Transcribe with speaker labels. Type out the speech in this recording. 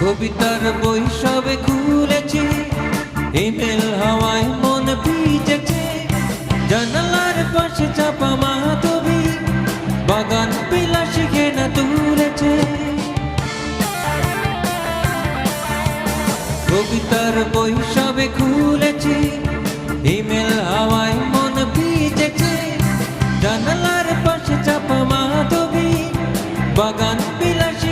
Speaker 1: কবিতার বই সবে খুলেছি, ইমেল হাওয়ায় মন ভিজেছে। জানালার পাশে চাপা মাধবী, বাগান বিলাসী ঘেনা তুলেছে। কবিতার বই সবে খুলেছি, ইমেল হাওয়ায় মন ভিজেছে। জানালার পাশে চাপা মাধবী, বাগান বিলাসী